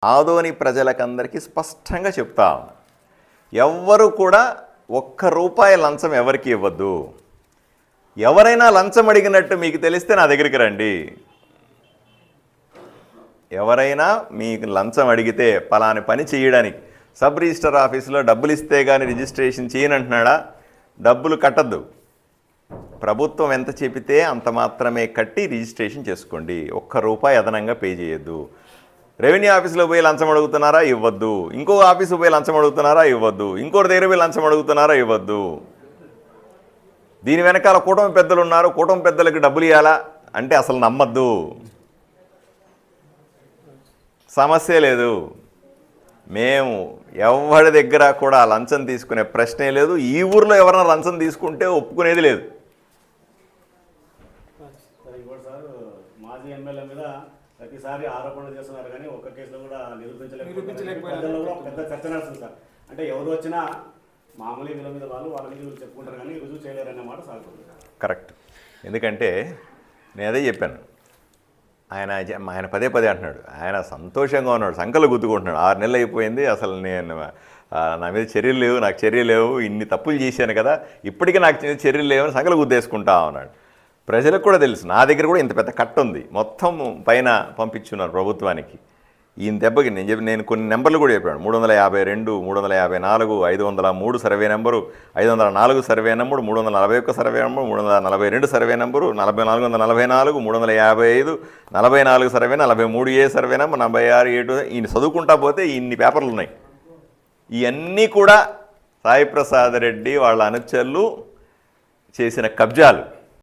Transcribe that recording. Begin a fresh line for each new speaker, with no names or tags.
ఆదోని ప్రజలకందరికీ స్పష్టంగా చెప్తా ఉన్నా, ఎవ్వరు కూడా ₹1 లంచం ఎవరికి ఇవ్వద్దు. ఎవరైనా లంచం అడిగినట్టు మీకు తెలిస్తే నా దగ్గరికి రండి. ఎవరైనా మీకు లంచం అడిగితే పలాని పని చేయడానికి సబ్ రిజిస్టర్ ఆఫీసులో డబ్బులు ఇస్తే కానీ రిజిస్ట్రేషన్ చేయనంటున్నాడా? డబ్బులు కట్టద్దు. ప్రభుత్వం ఎంత చెబితే అంత మాత్రమే కట్టి రిజిస్ట్రేషన్ చేసుకోండి. ₹1 అదనంగా పే చేయొద్దు. రెవెన్యూ ఆఫీసులో పోయి లంచం అడుగుతున్నారా? ఇవ్వద్దు. ఇంకో ఆఫీసు పోయి లంచం అడుగుతున్నారా? ఇవ్వద్దు. ఇంకోటి దగ్గర పోయి లంచం అడుగుతున్నారా? ఇవ్వద్దు. దీని వెనకాల కూటమి పెద్దలు ఉన్నారు, కూటమి పెద్దలకు డబ్బులు ఇవ్వాలా అంటే అసలు నమ్మద్దు. సమస్య లేదు. మేము ఎవరి దగ్గర కూడా లంచం తీసుకునే ప్రశ్నే లేదు. ఈ ఊర్లో ఎవరైనా లంచం తీసుకుంటే ఒప్పుకునేది లేదు.
మాజీ ఎమ్మెల్యే మీద ప్రతిసారి ఆరోపణలు చేస్తున్నారు కానీ ఒక్క కేసులో కూడా నిరూపించలేకపోయారు. పెద్ద చర్చ నడుస్తుంది సార్. అంటే ఎవరు వచ్చినా మామూలు వీళ్ళ మీద వాళ్ళ మీద చెప్పుకుంటారు కానీ రుజువు చేయలేరనే మాట సాగుతుంది.
కరెక్ట్. ఎందుకంటే నేను అదే చెప్పాను. ఆయన పదే అంటున్నాడు, ఆయన సంతోషంగా ఉన్నాడు, సంకలు గుద్దుకుంటున్నాడు. 6 నెలలు అయిపోయింది, అసలు నేను నా మీద చర్యలు లేవు, నాకు చర్యలు లేవు, ఇన్ని తప్పులు చేశాను కదా, ఇప్పటికీ నాకు చర్యలు లేవని సంకలు గుద్దేసుకుంటా ఉన్నాడు. ప్రజలకు కూడా తెలుసు, నా దగ్గర కూడా ఇంత పెద్ద కట్ట ఉంది, మొత్తం పైన పంపించున్నారు ప్రభుత్వానికి. ఈయన దెబ్బకి నేను కొన్ని నెంబర్లు కూడా చెప్పాను. 352, 354, 503 survey number, 504 survey number, 341 survey number, 342 survey number, 444, 355, 44 survey, 43A survey number, 46A. ఈయన చదువుకుంటా పోతే ఇన్ని పేపర్లు ఉన్నాయి. ఇవన్నీ కూడా సాయి ప్రసాద్ రెడ్డి వాళ్ళ అనుచరులు చేసిన కబ్జాలు.